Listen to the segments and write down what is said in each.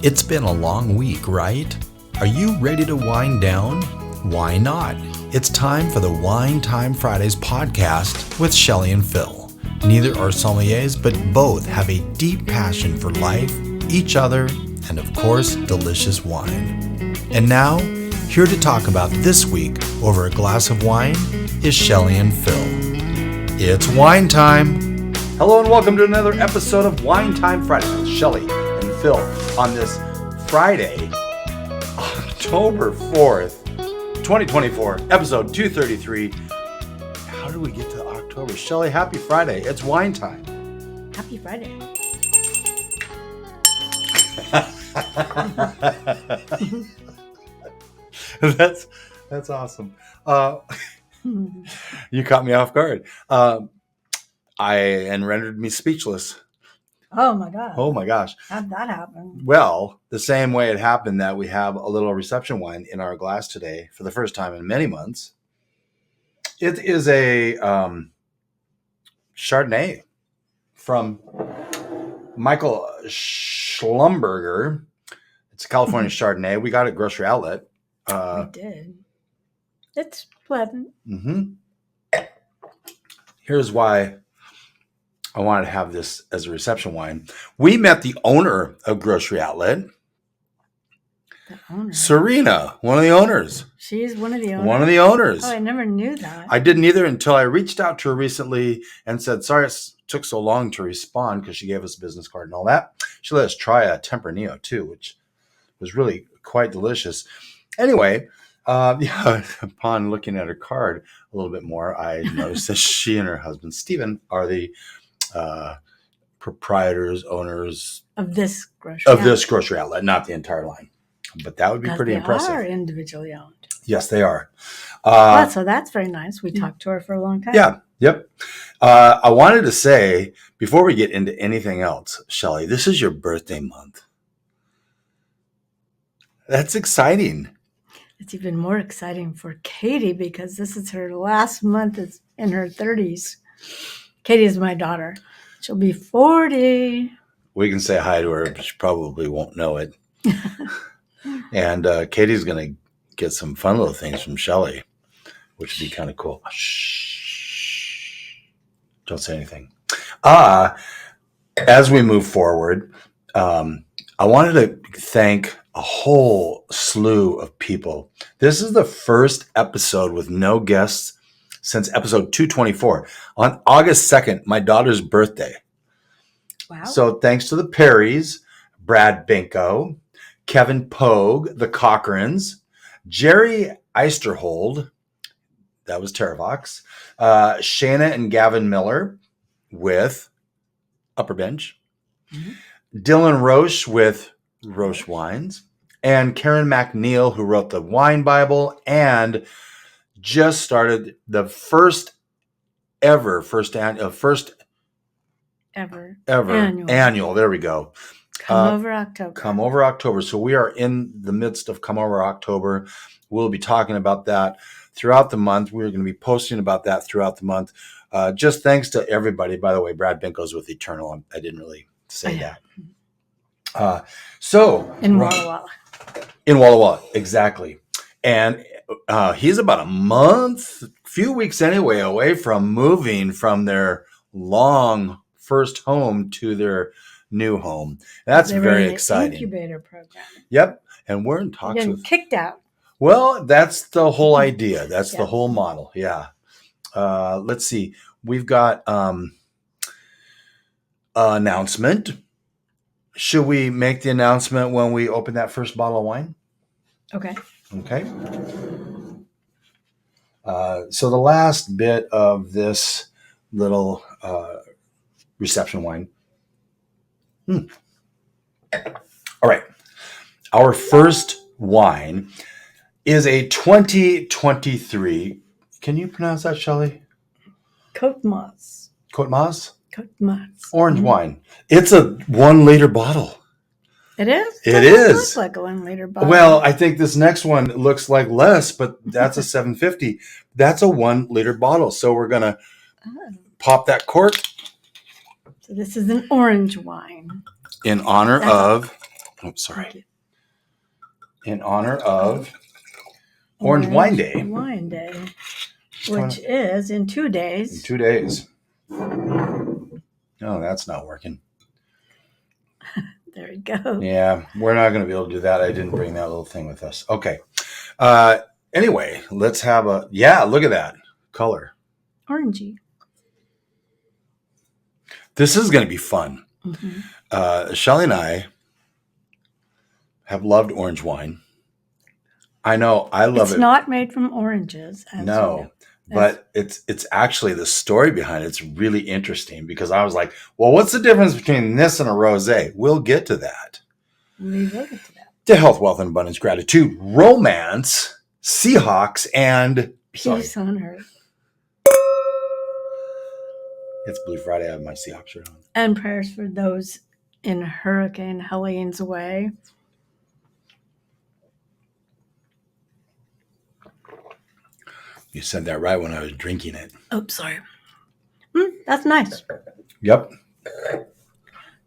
It's been a long week, right? Are you ready to wind down? Why not? It's time for the Wine Time Fridays podcast with Shelley and Phil. Neither are sommeliers, but both have a deep passion for life, each other, and of course, delicious wine. And now, here to talk about this week over a glass of wine is Shelley and Phil. It's wine time! Hello and welcome to another episode of Wine Time Fridays with Shelley and Phil on this Friday, October 4th, 2024, episode 233. How did we get to October? Shelley, happy Friday. It's wine time. Happy Friday. That's awesome. You caught me off guard. And rendered me speechless. Oh my God. Oh my gosh. How'd that happen? Well, the same way it happened that we have a little reception wine in our glass today for the first time in many months. It is a Chardonnay from Michael Schlumberger. It's a California Chardonnay. We got it at Grocery Outlet. We did. It's pleasant. Mm-hmm. Here's why I wanted to have this as a reception wine. We met the owner of Grocery Outlet. The owner? Sarena, one of the owners. She's one of the owners? One of the owners. Oh, I never knew that. I didn't either until I reached out to her recently and said, sorry it took so long to respond because she gave us a business card and all that. She let us try a Tempranillo too, which was really quite delicious. Anyway, upon looking at her card a little bit more, I noticed that she and her husband, Stephen, are the proprietors, owners of this grocery outlet, not the entire line. But that would be pretty impressive. They are individually owned. Yes, they are. So that's very nice. We talked to her for a long time. Yeah. Yep. I wanted to say, before we get into anything else, Shelley, this is your birthday month. That's exciting. It's even more exciting for Katie because this is her last month in her 30s. Katie is my daughter. She'll be 40. We can say hi to her, but she probably won't know it. And Katie's going to get some fun little things from Shelley, which would be kind of cool. Shh. Don't say anything. As we move forward, I wanted to thank a whole slew of people. This is the first episode with no guests since episode 224 on August 2nd, my daughter's birthday. Wow. So thanks to the Perrys, Brad Binko, Kevin Pogue, the Cochrans, Jerry Eisterhold, that was TerraVox, Shana and Gavin Miller with Upper Bench, Dylan Roche with Roche Wines, and Karen MacNeil, who wrote the Wine Bible and just started the first ever annual. There we go. Come Over October. So we are in the midst of Come Over October. We'll be talking about that throughout the month. We're going to be posting about that throughout the month. Just thanks to everybody. By the way, Brad Binko's with Eternal. I didn't really say that. In Walla Walla. In Walla Walla, exactly. And he's about a few weeks anyway, away from moving from their long first home to their new home. That's very exciting. Incubator program. Yep. And we're in talks with kicked out. Well, that's the whole idea. That's the whole model. Yeah. Let's see. We've got an announcement. Should we make the announcement when we open that first bottle of wine? Okay. So the last bit of this little reception wine. All right. Our first wine is a 2023. Can you pronounce that, Shelley? Côte Maz. Orange wine. It's a 1 liter bottle. It is? It is. Looks like a 1 liter bottle. Well, I think this next one looks like less, but that's a 750. That's a 1 liter bottle. So we're going to pop that cork. So this is an orange wine. In honor of Oh, sorry. Thank you. In honor of Orange Wine Day. Wine Day, which is in 2 days. In 2 days. Oh, that's not working. There you go. Yeah, we're not going to be able to do that. I didn't bring that little thing with us. Okay. Anyway, let's have a... Yeah, look at that color. Orangey. This is going to be fun. Mm-hmm. Shelley and I have loved orange wine. I know I love it. It's not made from oranges. As No, you know. but it's actually the story behind it's really interesting because I was like, well, what's the difference between this and a rosé? We'll get to that. We will get to that. To health, wealth, and abundance, gratitude, romance, Seahawks, and Peace on earth. It's Blue Friday. I have my Seahawks shirt on. And prayers for those in Hurricane Helene's way. You said that right when I was drinking it. Oh, sorry. That's nice. Yep.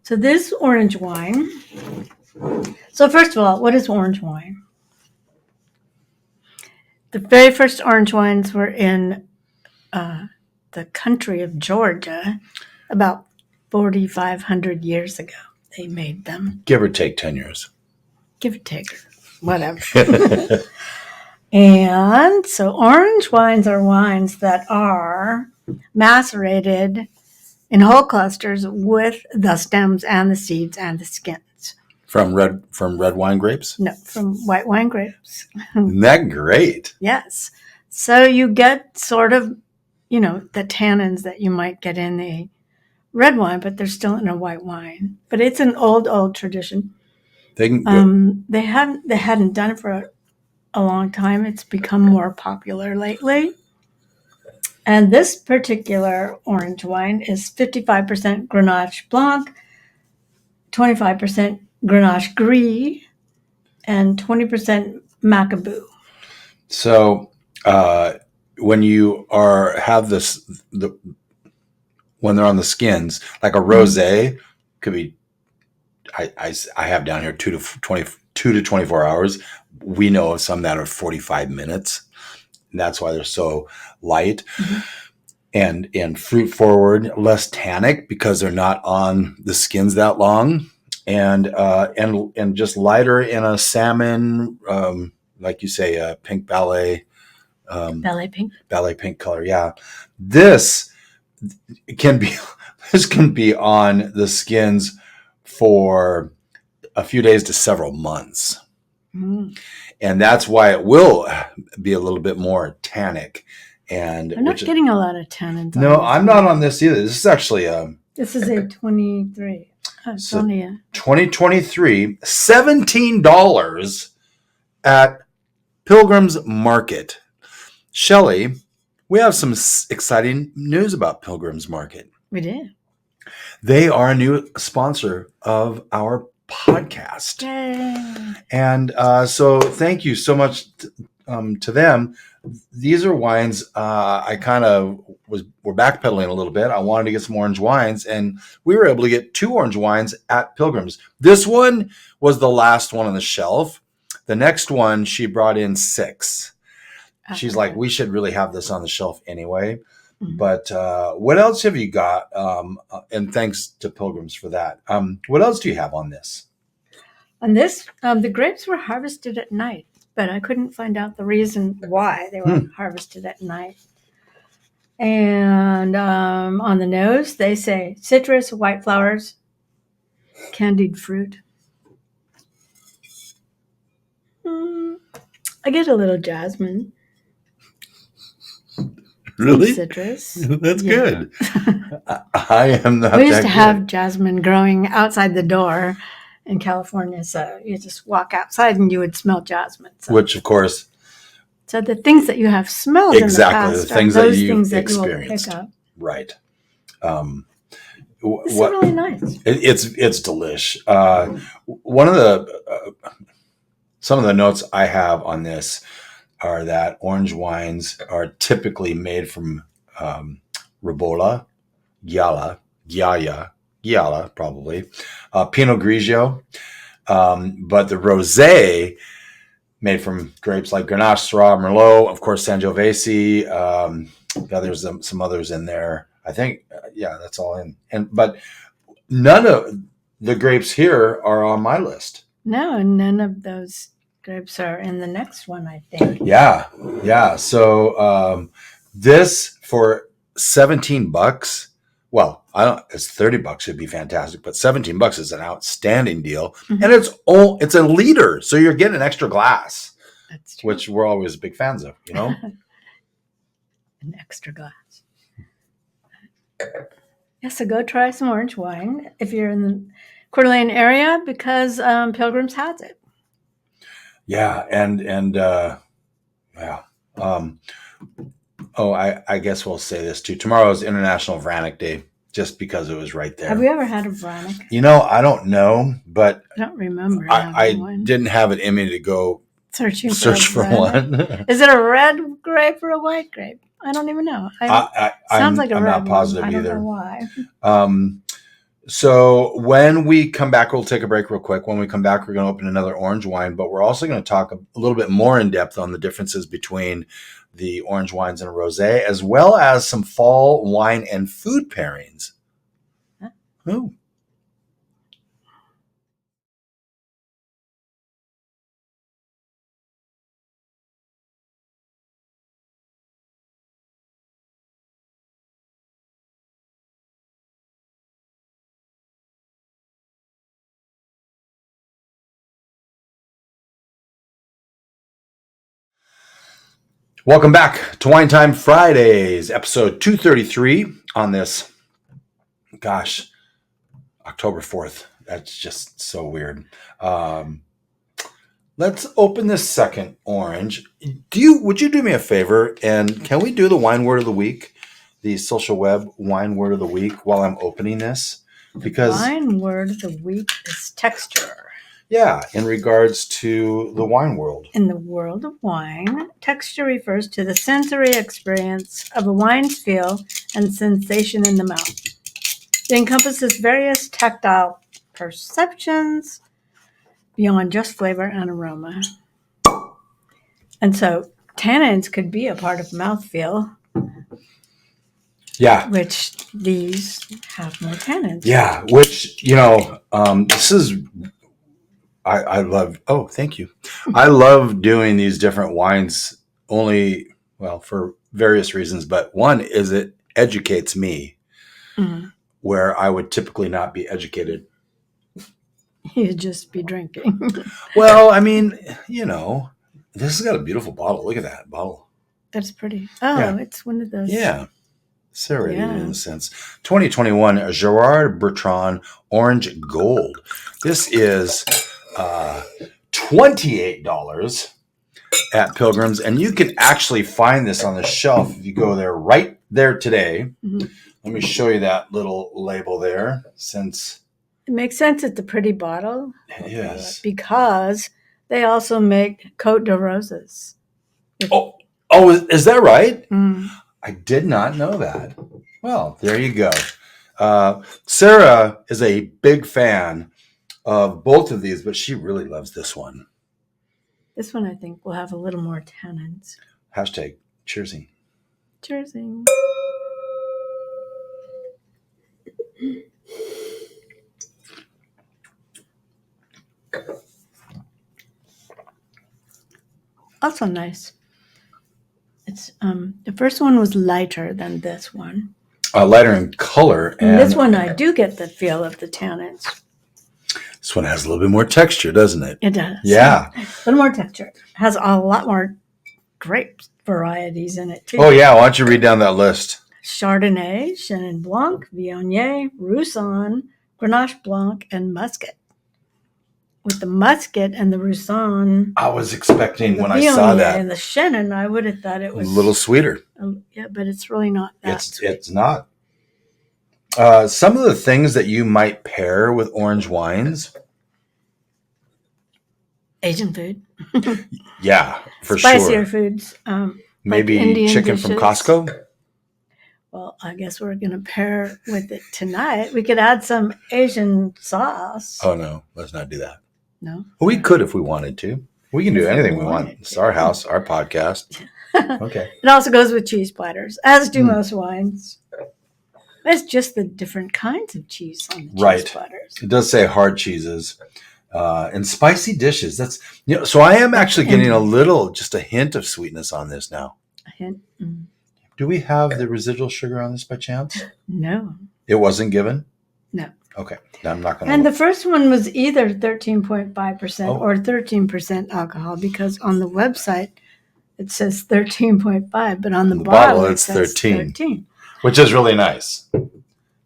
So this orange wine. So first of all, what is orange wine? The very first orange wines were in the country of Georgia about 4,500 years ago. They made them. Give or take 10 years. Give or take. Whatever. And so orange wines are wines that are macerated in whole clusters with the stems and the seeds and the skins. From red wine grapes? No, from white wine grapes. Isn't that great? Yes. So you get sort of, the tannins that you might get in a red wine, but they're still in a white wine. But it's an old tradition. They hadn't done it for a long time. It's become more popular lately. And this particular orange wine is 55% Grenache Blanc, 25% Grenache Gris, and 20% Macabou. So when you have this, when they're on the skins, like a rosé could be, I have down here 2 to 24 hours. We know of some that are 45 minutes. And that's why they're so light and fruit forward, less tannic because they're not on the skins that long, and just lighter in a salmon, like you say, pink ballet pink color. Yeah, this can be on the skins for a few days to several months. And that's why it will be a little bit more tannic. And I'm not getting a lot of tannins. No, I'm not on this either. This is actually this is a 23. It's only a 2023, $17 at Pilgrim's Market. Shelley, we have some exciting news about Pilgrim's Market. We did. They are a new sponsor of our podcast. Yay. And so thank you so much to them. These are wines I kind of we're backpedaling a little bit. I wanted to get some orange wines, and we were able to get 2 orange wines at Pilgrim's. This one was the last one on the shelf. The next one, she brought in 6. She's like, we should really have this on the shelf anyway. Mm-hmm. But what else have you got? And thanks to Pilgrim's for that. What else do you have on this? On this, the grapes were harvested at night, but I couldn't find out the reason why they were harvested at night. And on the nose, they say citrus, white flowers, candied fruit. I get a little jasmine. Really? Citrus. That's good. I am not. We used to have jasmine growing outside the door in California, so you just walk outside and you would smell jasmine. So. Which, of course. So the things that you have smelled exactly, in the past the things are those that you things that experienced. you will pick up. Right. It's really nice. It's delish. One of the some of the notes I have on this are that orange wines are typically made from Ribolla, Gialla, probably, Pinot Grigio, But the rosé made from grapes like Grenache, Syrah, Merlot, of course, Sangiovese. There's some others in there. I think, that's all in. But none of the grapes here are on my list. No, and none of those grapes are in the next one, I think. Yeah. So this for $17. Well, it's $30 would be fantastic, but $17 is an outstanding deal. Mm-hmm. And it's a liter, so you're getting an extra glass. That's true. Which we're always big fans of, An extra glass. Yeah, so go try some orange wine if you're in the Coeur d'Alene area, because Pilgrim's has it. Yeah, I guess we'll say this too. Tomorrow is International Vranic Day, just because it was right there. Have you ever had a Vranic? I don't know, but I don't remember. I didn't have it in me to go search for one. Is it a red grape or a white grape? I don't even know. Sounds like a red. I'm not positive one. I either. don't know why. So when we come back, we'll take a break real quick. When we come back, we're going to open another orange wine, but we're also going to talk a little bit more in depth on the differences between the orange wines and rosé, as well as some fall wine and food pairings. Huh? Ooh. Welcome back to Wine Time Fridays, episode 233 on this, October 4th. That's just so weird. Let's open this second orange. Would you do me a favor, and can we do the wine word of the week, the social web wine word of the week, while I'm opening this? Because wine word of the week is texture. Yeah, in regards to the wine world. In the world of wine, texture refers to the sensory experience of a wine's feel and sensation in the mouth. It encompasses various tactile perceptions beyond just flavor and aroma. And so tannins could be a part of mouthfeel. Yeah. Which these have more tannins. Yeah, which, this is... I love, thank you. I love doing these different wines for various reasons, but one is it educates me where I would typically not be educated. You'd just be drinking. Well, I mean, this has got a beautiful bottle. Look at that bottle. That's pretty. Oh, yeah. It's one of those. Yeah. Serrated in a sense. 2021 Gérard Bertrand Orange Gold. This is $28 at Pilgrim's, and you can actually find this on the shelf if you go there right there today. Mm-hmm. Let me show you that little label there, since it makes sense. It's a pretty bottle. Yes, because they also make Côte de Roses. Is that right? Mm. I did not know that. Well, there you go. Sarah is a big fan of both of these, but she really loves this one. This one, I think, will have a little more tannins. Hashtag cheersing. Cheersing. Also nice. It's the first one was lighter than this one. Lighter in color. And this one, I do get the feel of the tannins. This one has a little bit more texture, doesn't it? It does. Yeah. A little more texture. It has a lot more grape varieties in it, too. Oh, yeah. Why don't you read down that list? Chardonnay, Chenin Blanc, Viognier, Roussanne, Grenache Blanc, and Muscat. With the Muscat and the Roussanne. I was expecting when I saw that. And the Chenin, I would have thought it was a little sweeter. Yeah, but it's really not that sweet. It's not. Some of the things that you might pair with orange wines. Asian food. Yeah, for Spicier sure. Foods. Maybe like chicken dishes. From Costco. Well, I guess we're going to pair with it tonight. We could add some Asian sauce. Oh, no. Let's not do that. No. We could if we wanted to. We can do anything we want. It's our house, our podcast. Okay. It also goes with cheese platters, as do most wines. It's just the different kinds of cheese on the cheese platters. It does say hard cheeses and spicy dishes. That's so I am actually getting just a hint of sweetness on this now. A hint. Do we have the residual sugar on this by chance? No. It wasn't given? No. Okay. I'm not going to. And the first one was either 13.5% or 13% alcohol, because on the website it says 13.5, but on the bottle it says 13. Which is really nice.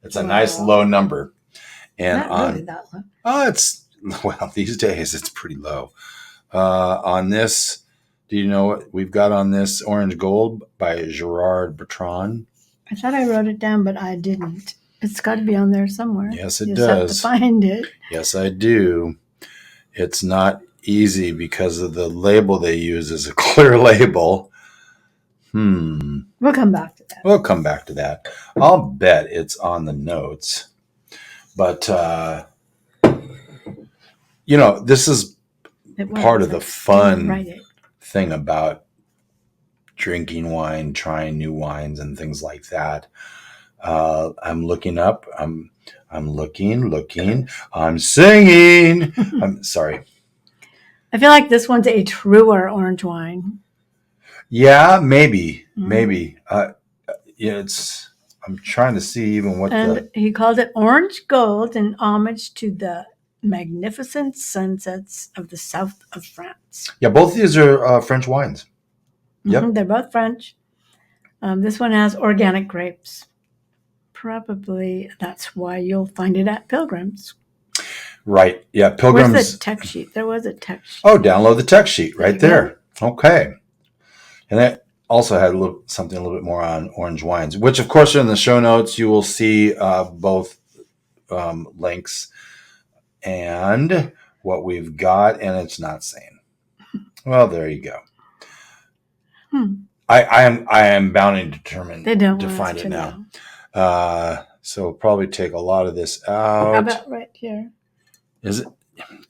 It's a nice low number. And not really that low. Oh, these days it's pretty low. On this, do you know what we've got on this? Orange Gold by Gérard Bertrand. I thought I wrote it down, but I didn't. It's got to be on there somewhere. Yes, it does. You have to find it. Yes, I do. It's not easy because of the label they use is a clear label. We'll come back to that. I'll bet it's on the notes. But, this is part of the fun thing about drinking wine, trying new wines and things like that. I'm looking up. I'm looking. I'm singing. I'm sorry. I feel like this one's a truer orange wine. Yeah, maybe. I'm trying to see even what he called it Orange Gold in homage to the magnificent sunsets of the south of France. Yeah, both of these are French wines. Yep. They're both French. This one has organic grapes. Probably that's why you'll find it at Pilgrim's. Right. Yeah, Pilgrim's. Where's the tech sheet? There was a tech sheet. Oh, download the tech sheet right there. Okay. And that also had something a little bit more on orange wines, which, of course, are in the show notes. You will see both links and what we've got, and it's not saying. Well, there you go. I am bound and determined to find it now. So we'll probably take a lot of this out. How about right here? Is it?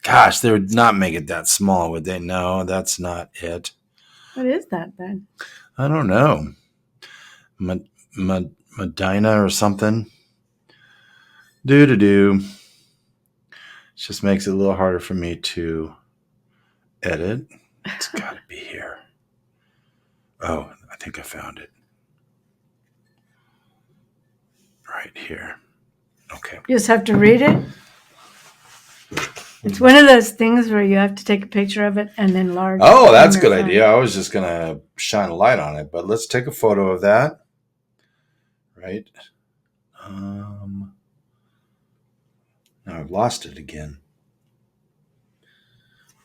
Gosh, they would not make it that small, would they? No, that's not it. What is that then? I don't know. Medina or something. It just makes it a little harder for me to edit. It's got to be here. Oh, I think I found it. Right here. Okay. You just have to read it? It's one of those things where you have to take a picture of it and then enlarge. Oh, that's a good idea. I was just going to shine a light on it, but let's take a photo of that. Right. Now I've lost it again.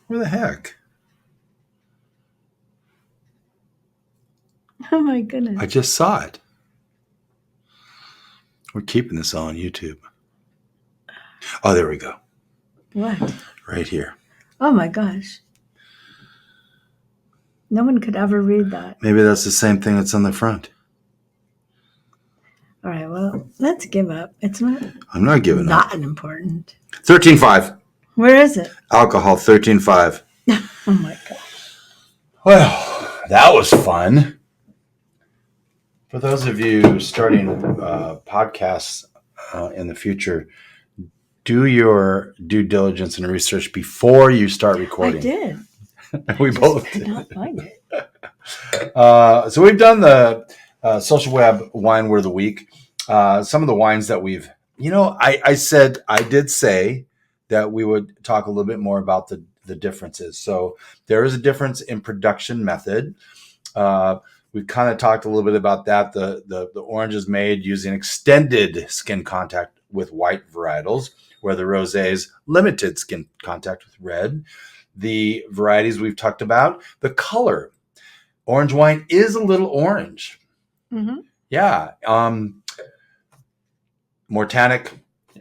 Where the heck? Oh my goodness. I just saw it. We're keeping this on YouTube. Oh, there we go. What? Right here. Oh my gosh. No one could ever read that. Maybe that's the same thing that's on the front. All right, well, let's give up. It's not. I'm not giving up. Not important. 13.5. Where is it? Alcohol, 13.5. Oh my gosh. Well, that was fun. For those of you starting podcasts in the future, do your due diligence and research before you start recording. I did. We both did not find it. So we've done the Social Web Wine Word of the Week. Some of the wines that we've, I did say that we would talk a little bit more about the differences. So there is a difference in production method. We've kind of talked a little bit about that. The orange is made using extended skin contact with white varietals, where the rosé is limited skin contact with red. The varieties we've talked about, the color. Orange wine is a little orange. Mm-hmm. Yeah. More tannic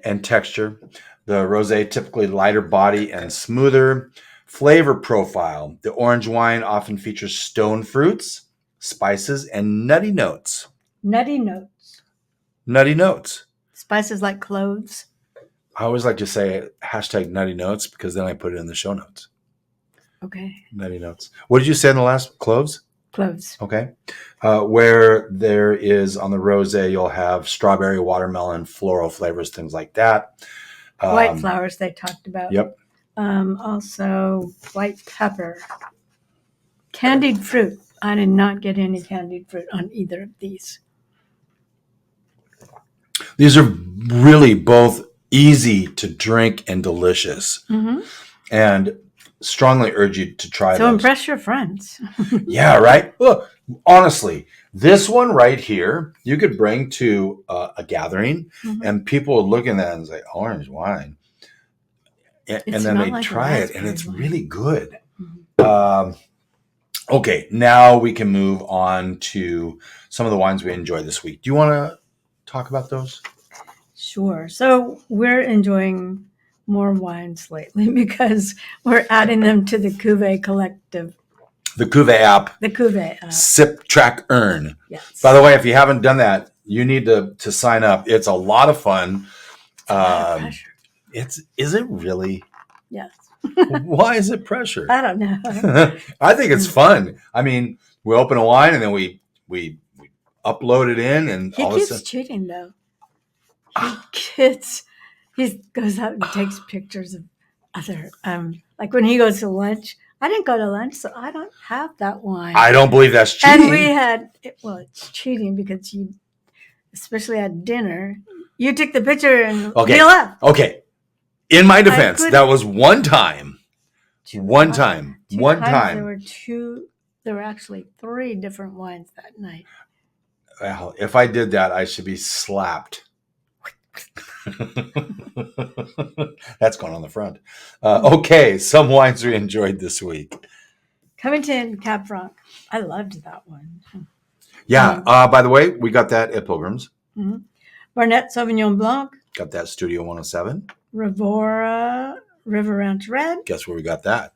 and texture. The rosé typically lighter body and smoother. Flavor profile. The orange wine often features stone fruits, spices, and nutty notes. Nutty notes. Nutty notes. Spices like cloves. I always like to say hashtag nutty notes because then I put it in the show notes. Okay. Nutty notes. What did you say in the last? Cloves? Cloves. Okay. Where there is on the rosé, you'll have strawberry, watermelon, floral flavors, things like that. White flowers they talked about. Yep. Also white pepper. Candied fruit. I did not get any candied fruit on either of these. These are really both easy to drink and delicious. Mm-hmm. And strongly urge you to try So those. impress your friends. Yeah, right? Look, honestly, this one right here, you could bring to a gathering and people would look at that and say, orange wine. And then they try it and it's really good. Mm-hmm. Okay, now we can move on to some of the wines we enjoyed this week. Do you want to talk about those? Sure. So we're enjoying more wines lately because we're adding them to the Cuvée collective. The Cuvée app. The Cuvée app. Sip, track, earn. Yes. By the way, if you haven't done that, you need to sign up. It's a lot of fun. It's a lot of pressure. Is it really? Yes. Why is it pressure? I don't know. I think it's fun. I mean, we open a wine and then we upload it in, and he all of a keeps sudden, cheating though. He goes out and takes pictures of other like when he goes to lunch. I didn't go to lunch, so I don't have that wine. I don't believe that's cheating. And we had it's cheating because you, especially at dinner, you took the picture and we left. Okay. In my defense, that was one time. One time. There were actually 3 different wines that night. Well, if I did that, I should be slapped. That's going on the front. Okay, some wines we enjoyed this week. Covington Cab Franc. I loved that one. Yeah. By the way, we got that at Pilgrim's. Mm-hmm. Barnett Sauvignon Blanc. Got that Studio 107. Rivora River Ranch Red. Guess where we got that?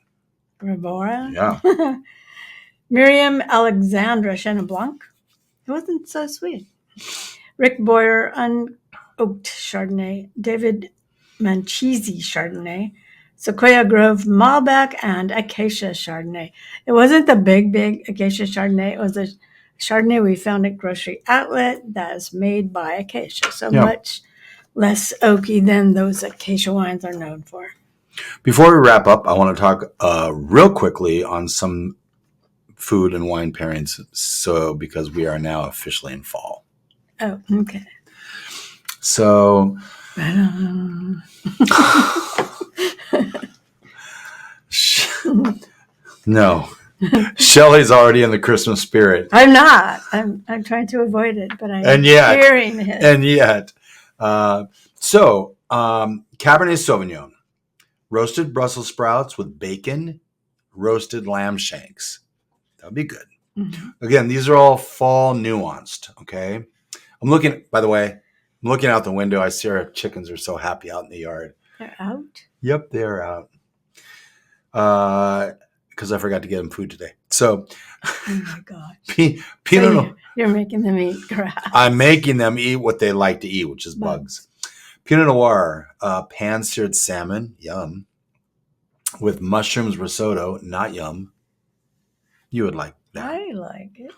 Rivora. Yeah. Miriam Alexandra Chenin Blanc. It wasn't so sweet. Rick Boyer Unoaked Chardonnay. David Manchisi Chardonnay. Sequoia Grove Malbec and Acacia Chardonnay. It wasn't the big Acacia Chardonnay. It was a Chardonnay we found at Grocery Outlet that is made by Acacia. So much less oaky than those Acacia wines are known for. Before we wrap up, I want to talk real quickly on some food and wine pairings. So, because we are now officially in fall. Oh, okay. So, no. Shelley's already in the Christmas spirit. I'm not. I'm trying to avoid it, but I'm hearing it. And yet. So, Cabernet Sauvignon. Roasted Brussels sprouts with bacon, roasted lamb shanks. That would be good. Mm-hmm. Again, these are all fall nuanced, okay? I'm looking out the window. I see our chickens are so happy out in the yard. They're out? Yep, they're out. Because I forgot to get them food today. So, oh my gosh. You're making them eat grass. I'm making them eat what they like to eat, which is bugs. Pinot Noir, pan-seared salmon, yum. With mushrooms risotto, not yum. You would like that. I like it.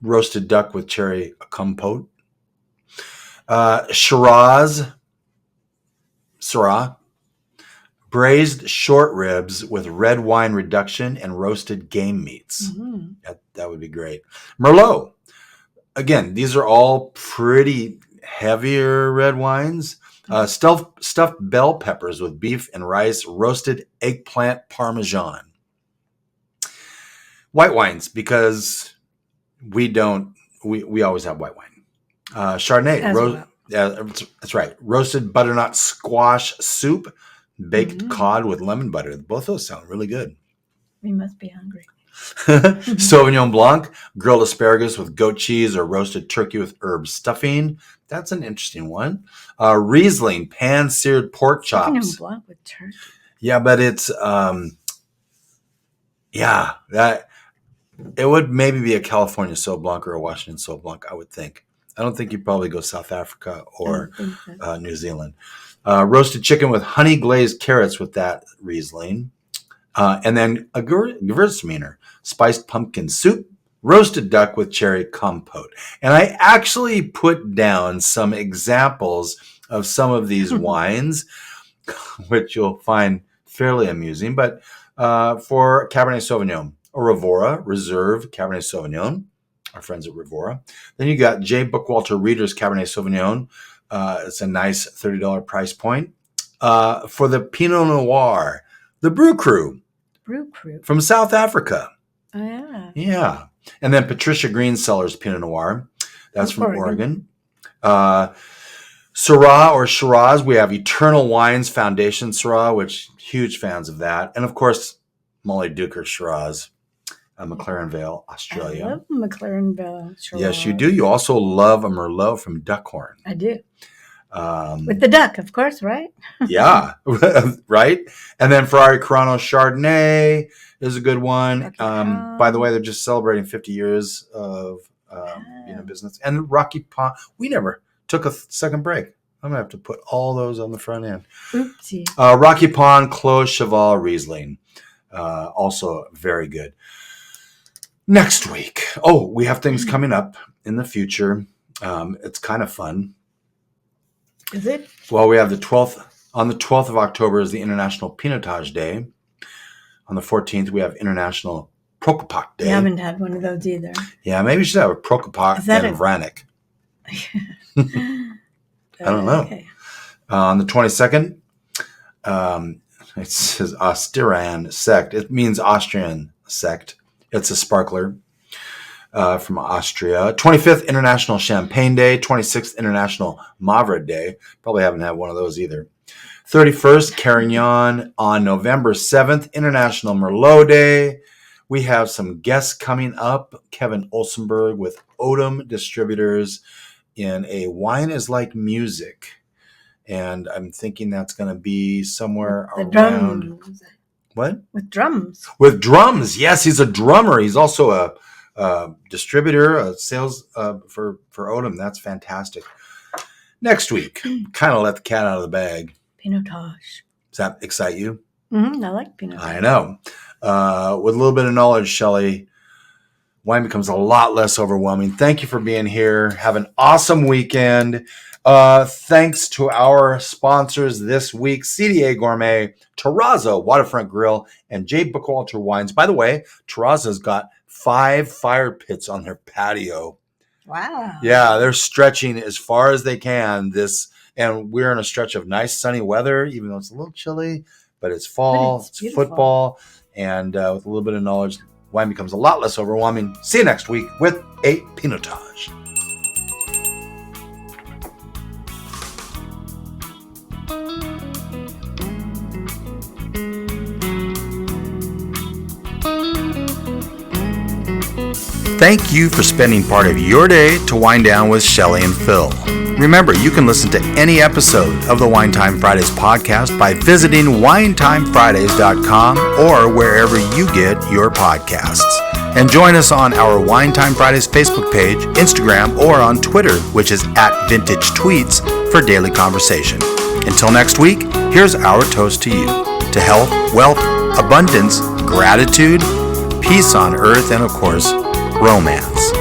Roasted duck with cherry compote. Syrah. Braised short ribs with red wine reduction and roasted game meats. Mm-hmm. That would be great. Merlot. Again, these are all pretty heavier red wines. Stuffed bell peppers with beef and rice, roasted eggplant parmesan. White wines, because we always have white wine. Chardonnay. That's right. Roasted butternut squash soup, baked cod with lemon butter. Both those sound really good. We must be hungry. Sauvignon Blanc, grilled asparagus with goat cheese or roasted turkey with herb stuffing. That's an interesting one. Riesling, pan-seared pork chops. Sauvignon Blanc with turkey. Yeah, but it's that it would maybe be a California Sauv Blanc or a Washington Sauv Blanc, I would think. I don't think you'd probably go South Africa or I don't think so. New Zealand. Roasted chicken with honey glazed carrots with that Riesling. And then a Gewürztraminer, spiced pumpkin soup, roasted duck with cherry compote. And I actually put down some examples of some of these wines, which you'll find fairly amusing. But for Cabernet Sauvignon, a Rivora Reserve Cabernet Sauvignon, our friends at Rivora. Then you got J. Bookwalter Reader's Cabernet Sauvignon. It's a nice $30 price point. For the Pinot Noir, the Brew Crew from South Africa. Oh, yeah. Yeah. And then Patricia Green Cellars Pinot Noir. That's from Oregon. Syrah or Shiraz, we have Eternal Wines Foundation Syrah, which huge fans of that. And of course, Molly Dooker Shiraz, McLaren Vale, Australia. I love McLaren Vale Shiraz. Yes, you do. You also love a Merlot from Duckhorn. I do. With the duck, of course, right? Yeah, right. And then Ferrari Carano Chardonnay is a good one. By the way, they're just celebrating 50 years of business. And Rocky Pond, we never took a second break. I'm going to have to put all those on the front end. Oopsie. Rocky Pond Clos Cheval Riesling, also very good. Next week, we have things coming up in the future. It's kind of fun. Is it? Well, we have the 12th. On the 12th of October is the International Pinotage Day. On the 14th, we have International Prokopok Day. I haven't had one of those either. Yeah, maybe we should have a Prokopok and Vranic. I don't know. Okay. On the 22nd, it says Austrian Sekt. It means Austrian Sekt. It's a sparkler from Austria. 25th International Champagne Day. 26th International Mavra Day. Probably haven't had one of those either. 31st Carignan. On November 7th, International Merlot Day. We have some guests coming up. Kevin Olsonberg with Odom Distributors in a Wine is Like Music. And I'm thinking that's going to be somewhere around... Drums. What? With drums. With drums. Yes, he's a drummer. He's also a distributor, a sales for Odom. That's fantastic. Next week, kind of let the cat out of the bag. Pinotage. Does that excite you? Mm-hmm, I like Pinotage. I know. With a little bit of knowledge, Shelley, wine becomes a lot less overwhelming. Thank you for being here. Have an awesome weekend. Thanks to our sponsors this week, CDA Gourmet, Terrazzo Waterfront Grill, and J. Bookwalter Wines. By the way, Terrazzo's got 5 fire pits on their patio. Wow. Yeah, they're stretching as far as they can. And we're in a stretch of nice sunny weather, even though it's a little chilly, but it's fall, it's football, and with a little bit of knowledge, wine becomes a lot less overwhelming. See you next week with a Pinotage. Thank you for spending part of your day to wind down with Shelley and Phil. Remember, you can listen to any episode of the Wine Time Fridays podcast by visiting winetimefridays.com or wherever you get your podcasts. And join us on our Wine Time Fridays Facebook page, Instagram, or on Twitter, which is @VintageTweets for daily conversation. Until next week, here's our toast to you. To health, wealth, abundance, gratitude, peace on earth, and of course, romance.